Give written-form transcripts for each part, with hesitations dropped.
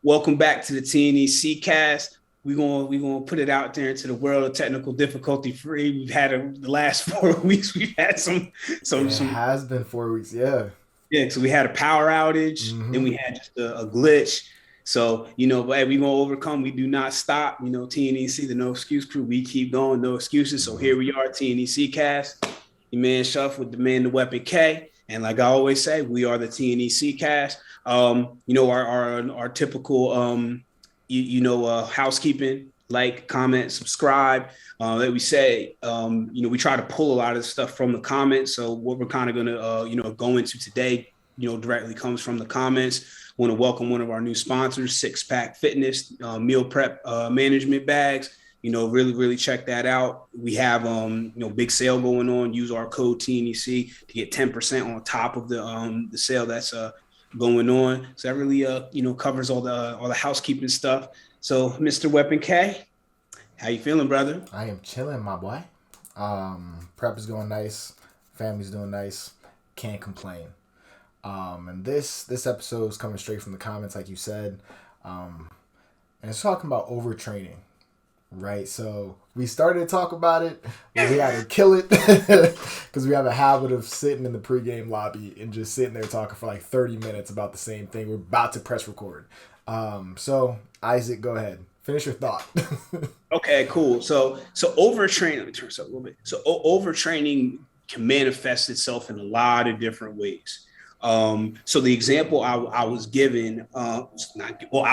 Welcome back to the TNEC cast. We're gonna put it out there into the world of technical difficulty free. We've had the last 4 weeks. We've had It some has been 4 weeks. Yeah. yeah. So we had a power outage, then Hmm. we had just a glitch. So but hey, we're gonna overcome. We do not stop. TNEC, the No Excuse Crew. We keep going, no excuses. So Hmm. here we are, TNEC cast. Your man Shuff with the man, the weapon K. And like I always say, we are the TNEC cast. Our typical housekeeping, like, comment, subscribe. That we say, we try to pull a lot of stuff from the comments. So what we're kind of going to, go into today, directly comes from the comments. I want to welcome one of our new sponsors, Six Pack Fitness, meal prep management bags. Really, really check that out. We have, big sale going on. Use our code TNEC to get 10% on top of the sale that's going on. So that really, covers all the housekeeping stuff. So, Mr. Weapon K, how you feeling, brother? I am chilling, my boy. Prep is going nice. Family's doing nice. Can't complain. And this episode is coming straight from the comments, like you said. And it's talking about overtraining. Right, so we started to talk about it, but we had to kill it because we have a habit of sitting in the pregame lobby and just sitting there talking for like 30 minutes about the same thing. We're about to press record. So Isaac, go ahead. Finish your thought. Okay, cool. So overtraining. Let me turn this up a little bit. So overtraining can manifest itself in a lot of different ways. So the example I was given, I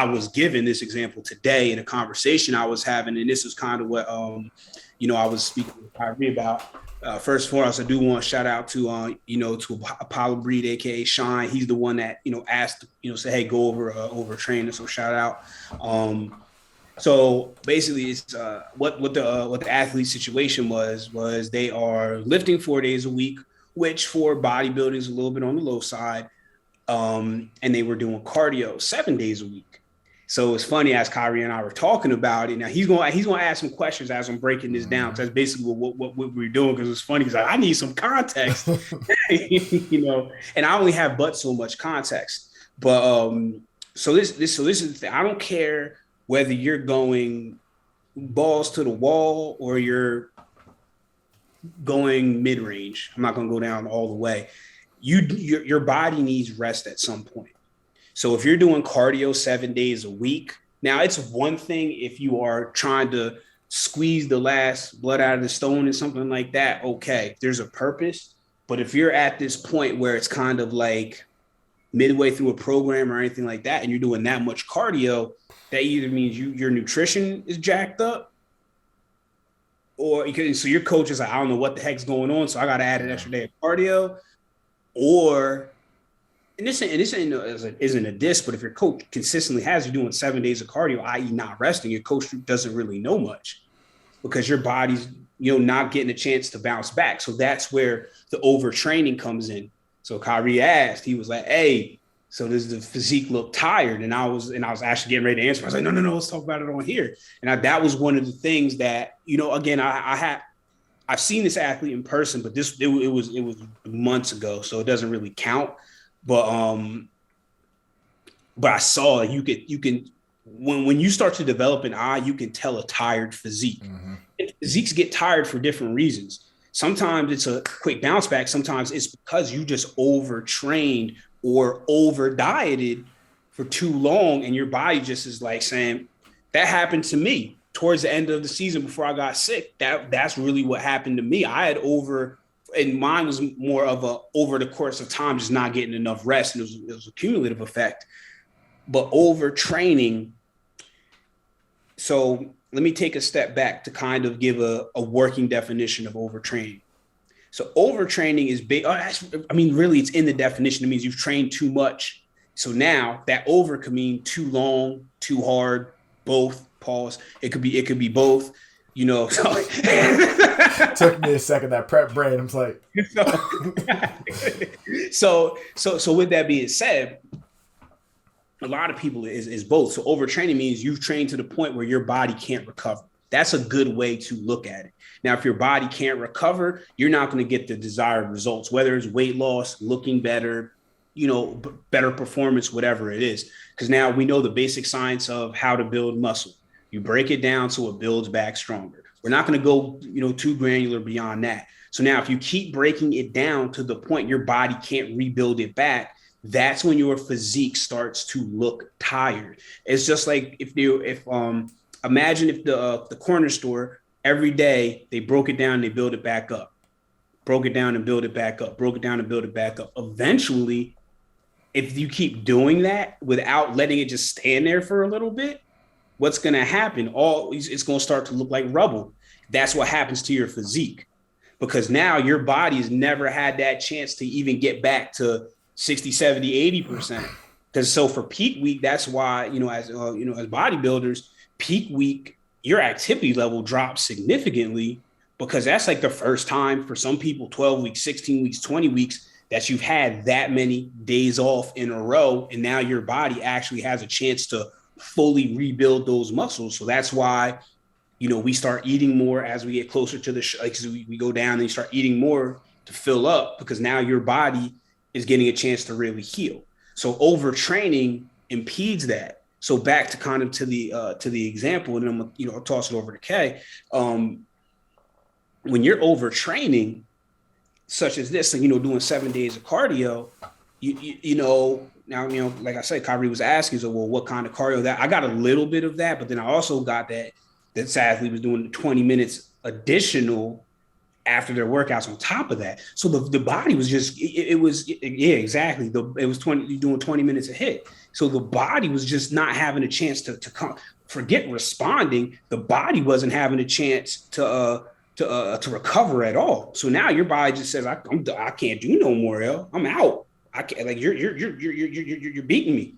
was given this example today in a conversation I was having, and this is kind of what I was speaking with Kyrie about. First and foremost, I do want to shout out to to Apollo Breed, aka Shine. He's the one that asked, say, hey, go over training. So shout out. So basically, it's what the athlete situation was they are lifting 4 days a week, which for bodybuilding is a little bit on the low side, and they were doing cardio 7 days a week. So it's funny, as Kyrie and I were talking about it. Now he's gonna ask some questions as I'm breaking this down. Mhm. That's basically what we're doing, because it's funny because I need some context, and I only have but so much context. But so this is the thing. I don't care whether you're going balls to the wall or you're going mid range. I'm not going to go down all the way. Your body needs rest at some point. So if you're doing cardio 7 days a week, now it's one thing if you are trying to squeeze the last blood out of the stone and something like that. Okay, there's a purpose. But if you're at this point where it's kind of like midway through a program or anything like that, and you're doing that much cardio, that either means your nutrition is jacked up, or so your coach is like, I don't know what the heck's going on, so I got to add an Yeah. extra day of cardio, or this isn't a diss, but if your coach consistently has you doing 7 days of cardio, i.e., not resting, your coach doesn't really know much because your body's not getting a chance to bounce back. So that's where the overtraining comes in. So Kyrie asked, he was like, "Hey, so does the physique look tired?" And I was actually getting ready to answer. I was like, "No, let's talk about it on here." And that was one of the things that again, I've seen this athlete in person, but it was months ago, so it doesn't really count. But I saw you can when you start to develop an eye, you can tell a tired physique. Hmm. And physiques get tired for different reasons. Sometimes it's a quick bounce back. Sometimes it's because you just overtrained or over dieted for too long, and your body just is like saying, that happened to me towards the end of the season before I got sick. That's really what happened to me. I had and mine was more of a over the course of time, just not getting enough rest, and it was a cumulative effect. But overtraining. So let me take a step back to kind of give a working definition of overtraining. So overtraining is big. Really, it's in the definition. It means you've trained too much. So now that over could mean too long, too hard, both. Pause. It could be both. Took me a second. That prep brain. I'm like, so with that being said, a lot of people is both. So overtraining means you've trained to the point where your body can't recover. That's a good way to look at it. Now, if your body can't recover, you're not going to get the desired results, whether it's weight loss, looking better, better performance, whatever it is. Because now we know the basic science of how to build muscle. You break it down so it builds back stronger. We're not going to go, too granular beyond that. So now if you keep breaking it down to the point your body can't rebuild it back, that's when your physique starts to look tired. It's just like if imagine if the corner store every day they broke it down and they build it back up, broke it down and build it back up, broke it down and build it back up. Eventually, if you keep doing that without letting it just stand there for a little bit, what's going to happen? It's going to start to look like rubble. That's what happens to your physique, because now your body has never had that chance to even get back to 60, 70, 80%. Because so for peak week, that's why, as bodybuilders, peak week, your activity level drops significantly, because that's like the first time for some people, 12 weeks, 16 weeks, 20 weeks, that you've had that many days off in a row. And now your body actually has a chance to fully rebuild those muscles. So that's why, we start eating more as we get closer to the we go down and you start eating more to fill up, because now your body is getting a chance to really heal. So overtraining impedes that. So back to kind of to the example, and then I'm I'll toss it over to Kay. When you're overtraining, such as this, and doing 7 days of cardio, now like I said, Kyrie was asking, so well, what kind of cardio? That I got a little bit of that, but then I also got that Sadly was doing 20 minutes additional after their workouts on top of that. So the body was just exactly. It was 20, you're doing 20 minutes a hit. So the body was just not having a chance to come. Forget responding. The body wasn't having a chance to recover at all. So now your body just says, I can't do no more, yo. I'm out. I can't, like, you're beating me.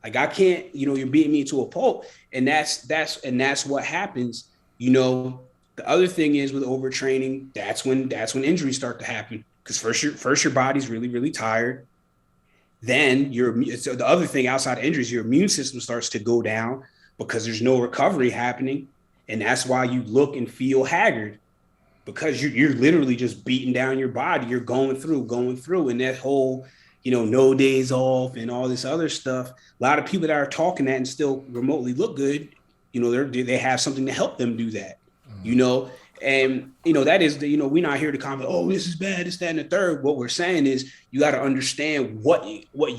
Like, I can't, you're beating me to a pulp. And that's what happens. The other thing is with overtraining, that's when injuries start to happen. Because first your body's really, really tired. Then so the other thing outside of injuries, your immune system starts to go down because there's no recovery happening. And that's why you look and feel haggard, because you're literally just beating down your body. You're going through. And that whole, no days off and all this other stuff. A lot of people that are talking that and still remotely look good, they have something to help them do that. And that is we're not here to comment, oh, this is bad, this, that, and the third. What we're saying is you got to understand what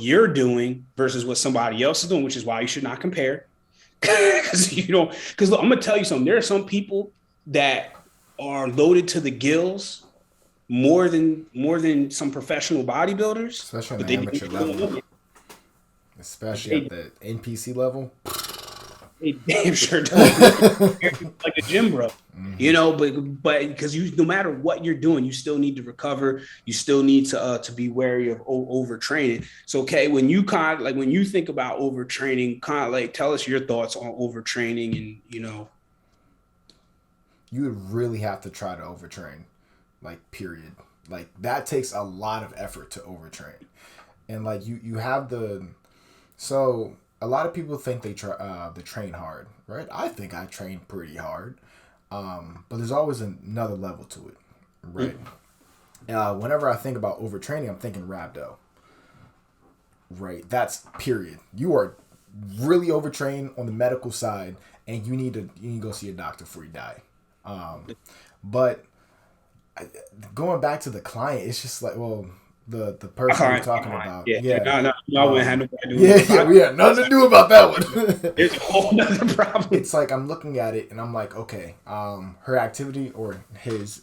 you're doing versus what somebody else is doing, which is why you should not compare. Because I'm gonna tell you something. There are some people that are loaded to the gills more than some professional bodybuilders, especially on the amateur level, especially at the NPC level. They damn sure don't like a gym bro, but because no matter what you're doing, you still need to recover. You still need to be wary of overtraining. So, okay, when you think about overtraining, kind of like tell us your thoughts on overtraining, and you would really have to try to overtrain, period. Like, that takes a lot of effort to overtrain, and you have so. A lot of people think they train hard, right? I think I train pretty hard, but there's always another level to it, right? Whenever I think about overtraining, I'm thinking rhabdo, right? That's period. You are really overtrained on the medical side, and you need to go see a doctor before you die. But going back to the client, it's just like, well, the person we're talking about. No, we had nothing to do with it. We had nothing to do about that one. It's a whole nother problem. It's like I'm looking at it and I'm like, okay, her activity or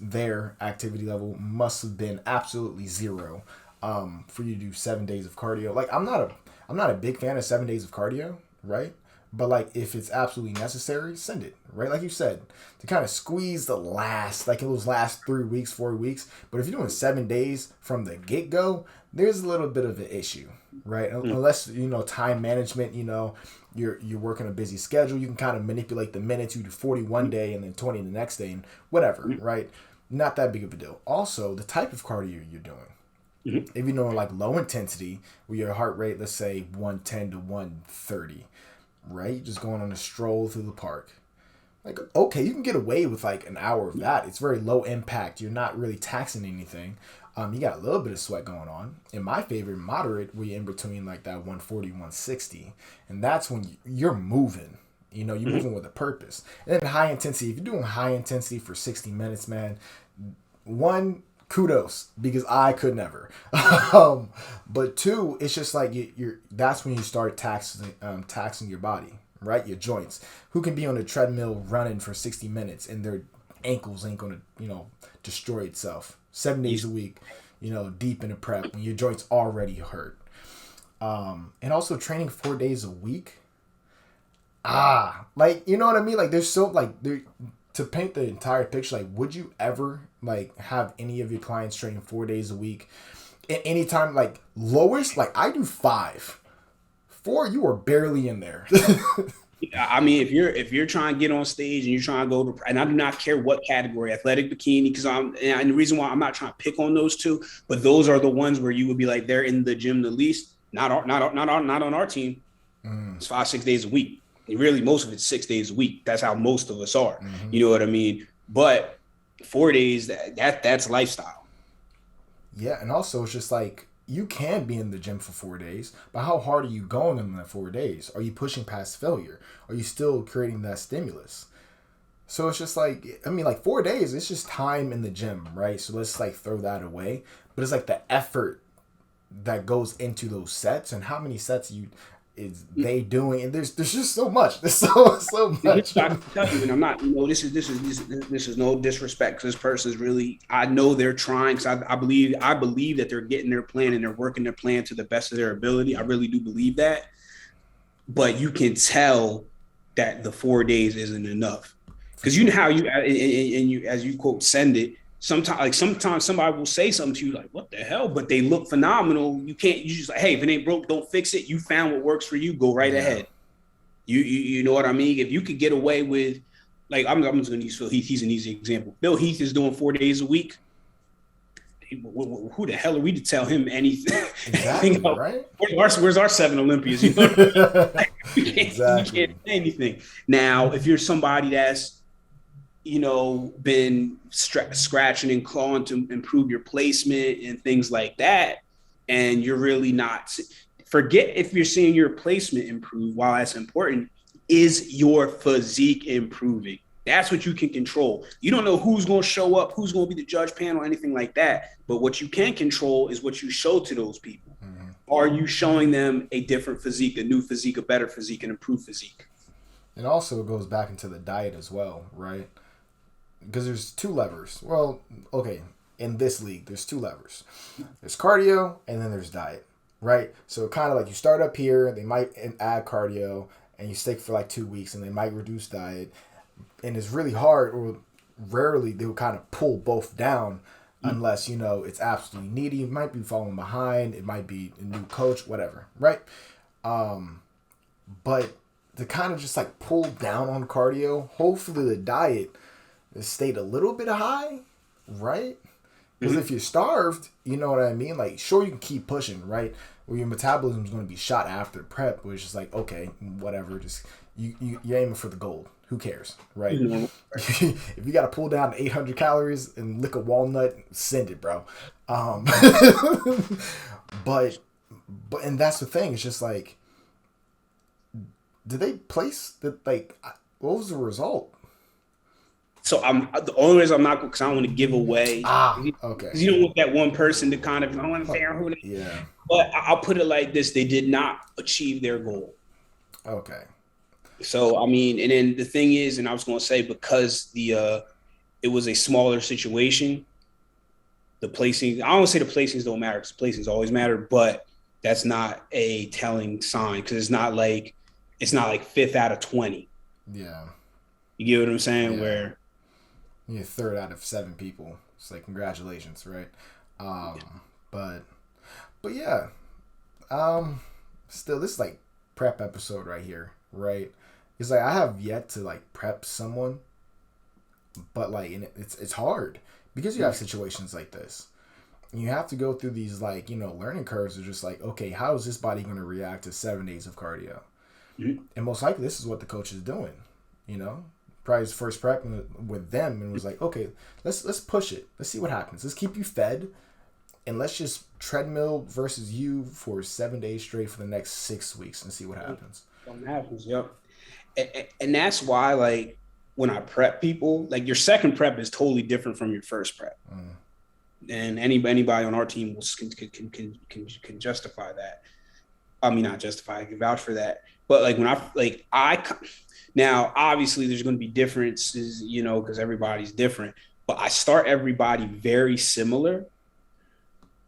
their activity level must have been absolutely zero for you to do 7 days of cardio. Like, I'm not a big fan of 7 days of cardio, right? But if it's absolutely necessary, send it, right? Like you said, to kind of squeeze those last 3 weeks, 4 weeks. But if you're doing 7 days from the get-go, there's a little bit of an issue, right? Unless, time management, you're working a busy schedule, you can kind of manipulate the minutes. You do 40 one day and then 20 the next day and whatever, right? Not that big of a deal. Also, the type of cardio you're doing. If you know, low intensity, where your heart rate, let's say 110 to 130, right? Just going on a stroll through the park. Okay, you can get away with an hour of that. It's very low impact. You're not really taxing anything. You got a little bit of sweat going on. And my favorite, moderate, where you're in between like that 140, 160. And that's when you're moving. You know, you're moving with a purpose. And then high intensity, if you're doing high intensity for 60 minutes, man, one, kudos, because I could never. But two, it's just like you're that's when you start taxing your body, right? Your joints. Who can be on a treadmill running for 60 minutes and their ankles ain't gonna, destroy itself 7 days a week, deep in a prep when your joints already hurt. And also training 4 days a week. Like, you know what I mean? Like, there's so, like, there, to paint the entire picture, like, would you ever, like, have any of your clients training 4 days a week? At any time, like, lowest, like, I do 5. 4, you are barely in there. I mean, if you're trying to get on stage and you're trying to go to, and I do not care what category, athletic, bikini, because and the reason why I'm not trying to pick on those two, but those are the ones where you would be like, they're in the gym the least. Not on our team. It's 5-6 days a week. And really, most of it's 6 days a week. That's how most of us are. You know what I mean? But 4 days, that's lifestyle. Yeah, and also it's just like, you can be in the gym for 4 days, but how hard are you going in that 4 days? Are you pushing past failure? Are you still creating that stimulus? So it's just like, I mean, like 4 days, it's just time in the gym, right? So let's like throw that away. But it's like the effort that goes into those sets and how many sets is they doing, and there's just so much. There's so much. I can tell you, and I'm not, this is no disrespect, because this person is really, I know they're trying, because I believe that they're getting their plan and they're working their plan to the best of their ability. I really do believe that, but you can tell that the 4 days isn't enough, because you know how you as you quote send it. Sometimes somebody will say something to you like, what the hell? But they look phenomenal. You just like, hey, if it ain't broke, don't fix it. You found what works for you, go right ahead. You know what I mean? If you could get away with, like, I'm just going to use Phil Heath. He's an easy example. Bill Heath is doing 4 days a week. Who the hell are we to tell him anything? Exactly, right? Where's our 7 Olympians? You know? We can't say anything. Now, if you're somebody that's, been scratching and clawing to improve your placement and things like that, and you're really not, forget if you're seeing your placement improve. While that's important, is your physique improving? That's what you can control. You don't know who's going to show up, who's going to be the judge panel, anything like that. But what you can control is what you show to those people. Are you showing them a different physique, a new physique, a better physique, an improved physique? And also it goes back into the diet as well, right? Because there's 2 levers. Well, okay, in this league, there's 2 levers. There's cardio, and then there's diet, right? So kind of like you start up here, they might add cardio, and you stick for like 2 weeks, and they might reduce diet. And it's really hard, or rarely they will kind of pull both down unless, it's absolutely needy. You might be falling behind. It might be a new coach, whatever, right? But to kind of just like pull down on cardio, hopefully the diet stayed a little bit high, right? Because if you're starved, you know what I mean? Like, sure, you can keep pushing, right? Or your metabolism is going to be shot after prep, which is like, okay, whatever. Just you're aiming for the gold. Who cares, right? If you got to pull down 800 calories and lick a walnut, send it, bro. But and that's the thing. It's just like, did they place the, like, what was the result? So the only reason I'm not, because I don't want to give away. Okay. Because you don't want that one person to kind of, I want to figure out who. Yeah. But I'll put it like this: they did not achieve their goal. Okay. So I mean, and then the thing is, and I was going to say, because it was a smaller situation, the placings. I don't want to say the placings don't matter, because placings always matter, but that's not a telling sign, because it's not like 5th out of 20. Yeah. You get what I'm saying? Yeah. Where you're 3rd out of 7 people. It's like, congratulations, right? But yeah. Still, this is like prep episode right here, right? It's like I have yet to like prep someone, but like it's hard because you have situations like this. And you have to go through these like, learning curves of just like, okay, how is this body going to react to 7 days of cardio? And most likely this is what the coach is doing, Probably his first prep with them, and was like, okay, let's push it. Let's see what happens. Let's keep you fed. and let's just treadmill versus you for 7 days straight for the next 6 weeks and see what happens. Something happens. Yep. And that's why, like, when I prep people, like, your second prep is totally different from your first prep. And anybody on our team can justify that. I mean, not justify, I can vouch for that. But like now, obviously there's going to be differences, because everybody's different. But I start everybody very similar,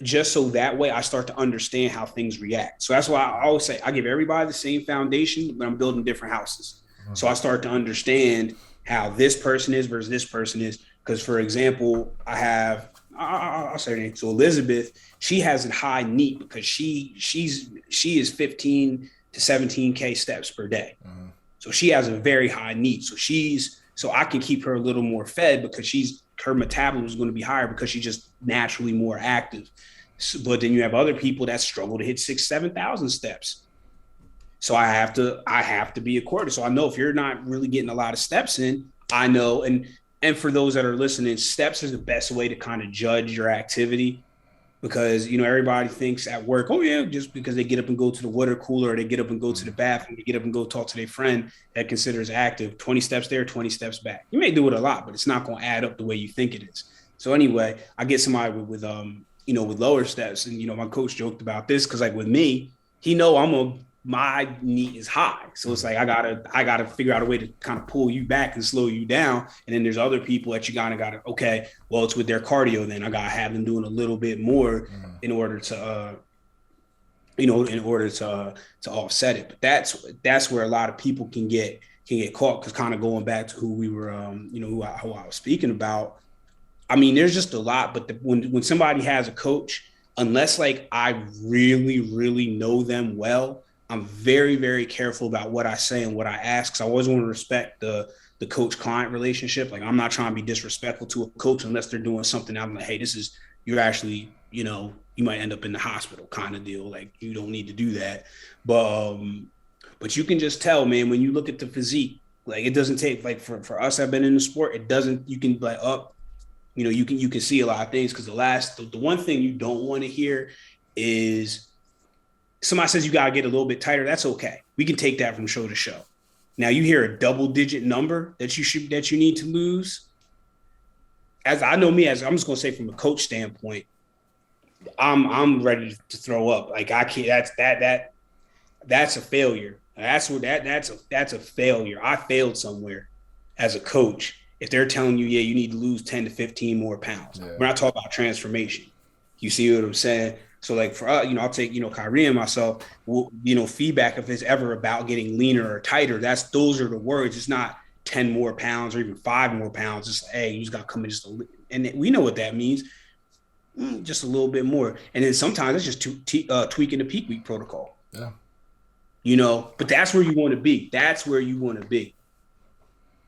just so that way I start to understand how things react. So that's why I always say I give everybody the same foundation, but I'm building different houses. So I start to understand how this person is versus this person is. Because, for example, I'll say her name. So Elizabeth, she has a high NEAT because she is 15 to 17K steps per day. So she has a very high NEAT. So I can keep her a little more fed because her metabolism is going to be higher because she's just naturally more active. But then you have other people that struggle to hit 6,000, 7,000 steps. So I have to be according. So I know if you're not really getting a lot of steps in, I know. And for those that are listening, steps is the best way to kind of judge your activity, because, everybody thinks at work, oh yeah, just because they get up and go to the water cooler, or they get up and go to the bathroom, they get up and go talk to their friend that considers active, 20 steps there, 20 steps back. You may do it a lot, but it's not going to add up the way you think it is. So anyway, I get somebody with lower steps, and, my coach joked about this because, like, with me, he know my NEAT is high. So it's like, I gotta figure out a way to kind of pull you back and slow you down. And then there's other people that you gotta, okay, well, it's with their cardio. Then I gotta have them doing a little bit more in order to offset it. But that's where a lot of people can get caught. Cause kind of going back to who we were, who I was speaking about. I mean, there's just a lot, but when somebody has a coach, unless like I really, really know them well, I'm very, very careful about what I say and what I ask, because I always want to respect the coach-client relationship. Like, I'm not trying to be disrespectful to a coach unless they're doing something. I'm like, hey, you're actually, you might end up in the hospital kind of deal. Like, you don't need to do that. But you can just tell, man, when you look at the physique, like, it doesn't take, like, for us, I've been in the sport, it doesn't, you can like you can see a lot of things. Because the one thing you don't want to hear is somebody says you got to get a little bit tighter. That's okay. We can take that from show to show. Now you hear a double-digit number that you need to lose. As I know me, I'm just going to say from a coach standpoint, I'm ready to throw up. Like, I can't. That's a failure. That's a failure. I failed somewhere as a coach if they're telling you, yeah, you need to lose 10 to 15 more pounds. Yeah. We're not talking about transformation. You see what I'm saying? So, like, for us, I'll take, Kyrie and myself, feedback if it's ever about getting leaner or tighter. Those are the words. It's not 10 more pounds or even 5 more pounds. It's like, hey, you just got to come in and we know what that means. Just a little bit more. And then sometimes it's just tweaking the peak week protocol. Yeah. But that's where you want to be. That's where you want to be.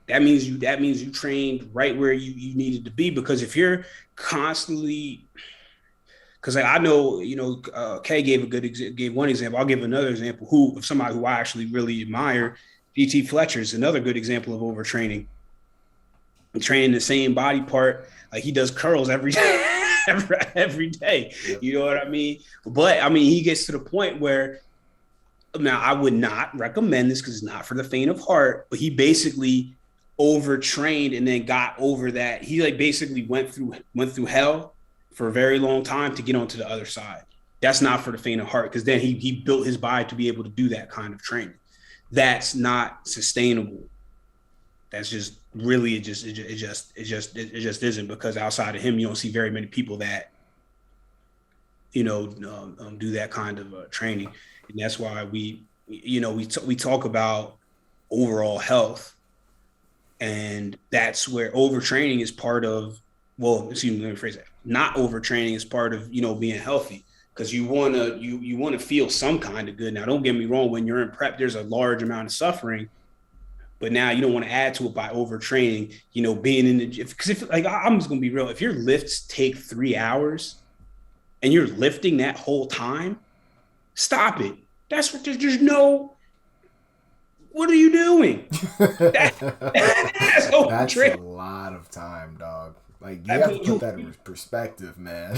That means you trained right where you needed to be, because if you're constantly, because I know, Kay gave one example. I'll give another example of somebody who I actually really admire. GT Fletcher is another good example of overtraining. Training the same body part, like he does curls every day. You know what I mean? But I mean, he gets to the point where, now I would not recommend this because it's not for the faint of heart, but he basically overtrained and then got over that. He like basically went through hell for a very long time to get onto the other side. That's not for the faint of heart, because then he built his body to be able to do that kind of training. That's not sustainable. That's just really, it just isn't, because outside of him, you don't see very many people that, do that kind of training. And that's why we talk about overall health, and that's where overtraining is part of, well, excuse me, let me phrase that. Not overtraining is part of, being healthy, because you want to feel some kind of good. Now, don't get me wrong. When you're in prep, there's a large amount of suffering, but now you don't want to add to it by overtraining, being in the gym. Because if, like, I'm just going to be real. If your lifts take 3 hours and you're lifting that whole time, stop it. That's what there's no, what are you doing? That's a lot of time, dog. Like you have to put that in perspective, man.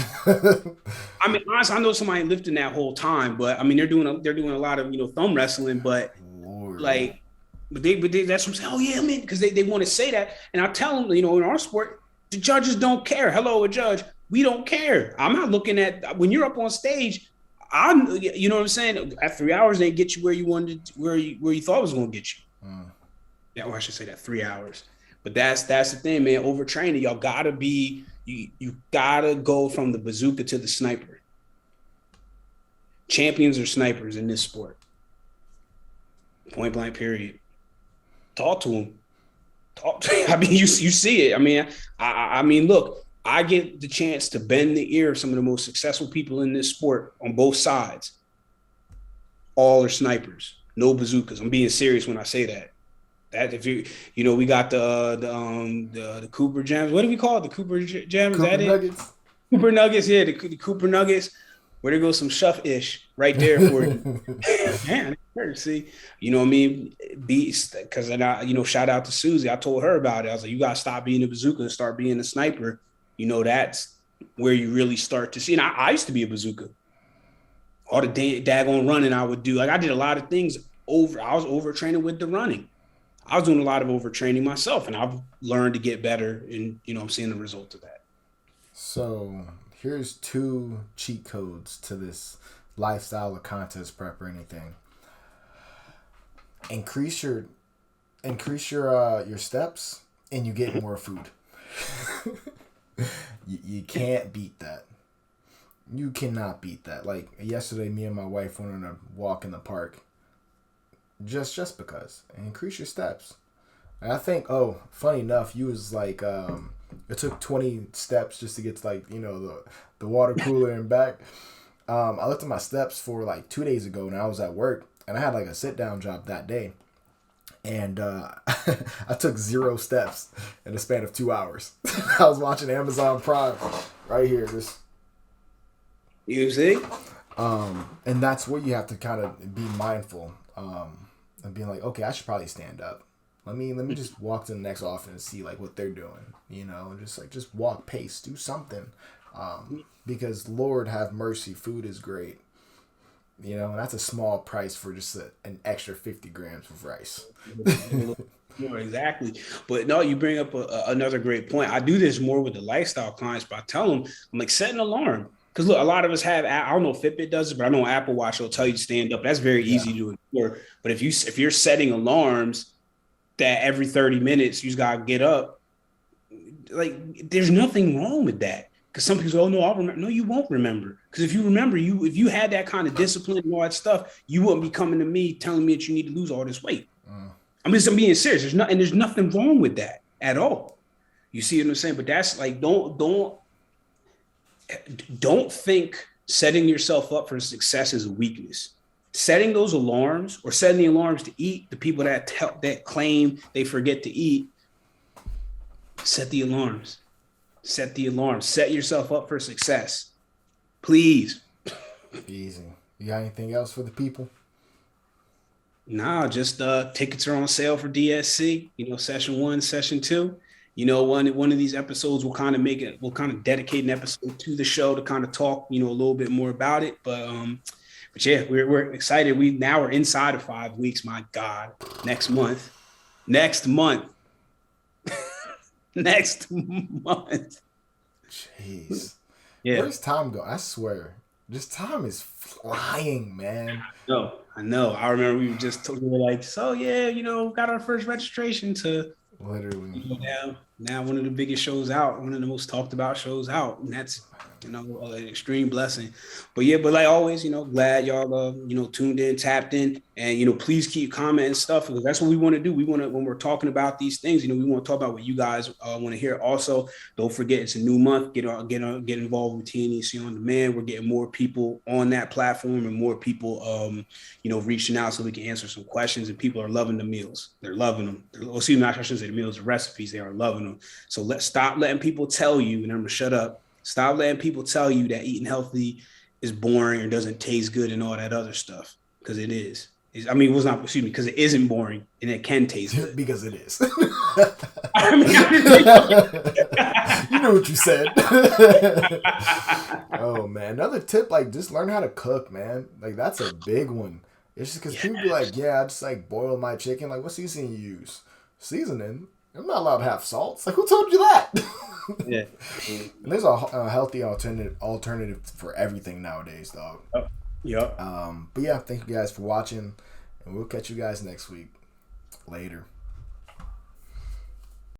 I mean, honestly, I know somebody lifting that whole time, but I mean, they're doing a lot of thumb wrestling, but Lord. like, but they that's what I'm saying. Oh yeah, man, because they want to say that, and I tell them, in our sport, the judges don't care. Hello, a judge, we don't care. I'm not looking at when you're up on stage. You know what I'm saying? At 3 hours, they get you where you wanted, where you thought it was going to get you. Yeah, or I should say that 3 hours. But that's the thing, man. Overtraining, y'all gotta be you gotta go from the bazooka to the sniper. Champions are snipers in this sport. Point blank. Period. Talk to them. I mean, you see it. I mean, look. I get the chance to bend the ear of some of the most successful people in this sport on both sides. All are snipers, no bazookas. I'm being serious when I say that. That if we got the Cooper Gems. What do we call it? The Cooper Gems? Is that it? Nuggets. Cooper Nuggets. Yeah, the Cooper Nuggets. Where there goes some Shuff-ish right there for you. Man, see, you know what I mean? Beast, because then shout out to Susie. I told her about it. I was like, you gotta stop being a bazooka and start being a sniper. That's where you really start to see. And I used to be a bazooka. All the daggone running I would do. Like I did a lot of things I was overtraining with the running. I was doing a lot of overtraining myself, and I've learned to get better, and I'm seeing the result of that. So here's 2 cheat codes to this lifestyle or contest prep or anything. Increase your steps, and you get more food. You can't beat that. You cannot beat that. Like yesterday, me and my wife went on a walk in the park. Just because. Increase your steps. And I think, funny enough, you was like, it took 20 steps just to get to the water cooler and back. I looked at my steps for 2 days ago, and I was at work, and I had a sit down job that day. And I took 0 steps in the span of 2 hours. I was watching Amazon Prime right here. You see? And that's where you have to kind of be mindful. And being like, okay, I should probably stand up. Let me just walk to the next office and see what they're doing, and just walk, pace, do something, because Lord have mercy, food is great, and that's a small price for just an extra 50 grams of rice. More exactly. But no, you bring up another great point. I do this more with the lifestyle clients, but I tell them, I'm like, set an alarm. Because look, a lot of us have, I don't know if Fitbit does it, but I know Apple Watch will tell you to stand up. That's very easy to ignore. But if you're setting alarms that every 30 minutes you just gotta get up, there's nothing wrong with that. Because some people say, oh no, I'll remember. No, you won't remember. Because if you remember, if you had that kind of discipline and all that stuff, you wouldn't be coming to me telling me that you need to lose all this weight. I'm being serious. There's nothing wrong with that at all. You see what I'm saying? But that's don't think setting yourself up for success is a weakness. Setting those alarms or setting the alarms to eat, the people that claim they forget to eat, set the alarms. Set the alarms. Set yourself up for success. Please. Easy. You got anything else for the people? Nah, just tickets are on sale for DSC, session 1, session 2. One of these episodes we'll kind of dedicate an episode to the show to kind of talk, a little bit more about it. But yeah, we're excited. We're inside of 5 weeks. My God, next month. Jeez. Yeah. Where's time go? I swear, this time is flying, man. I know. I remember we were like, so yeah, got our first registration to literally now one of the biggest shows out, one of the most talked about shows out, and that's an extreme blessing. But yeah, but like always, glad y'all tuned in, tapped in, and please keep commenting stuff, because that's what we want to do. We want to, when we're talking about these things, we want to talk about what you guys want to hear. Also, don't forget, it's a new month. Get involved with TNEC on Demand. We're getting more people on that platform and more people reaching out so we can answer some questions, and people are loving the meals. They're loving them. I shouldn't say the meals, the recipes, they are loving them. So let's stop letting people tell you, and I'm gonna shut up. Stop letting people tell you that eating healthy is boring or doesn't taste good and all that other stuff, because it is. I mean, it was not, excuse me, because it isn't boring and it can taste good. Because it is. I mean, You know what you said. Oh man, another tip, like just learn how to cook, man. Like that's a big one. It's just because people be like, yeah, I just like boil my chicken. Like, what seasoning you use? Seasoning? I'm not allowed to have salts. Like, who told you that? yeah. And there's a healthy alternative for everything nowadays, dog. Yep. But yeah, thank you guys for watching, and we'll catch you guys next week. Later.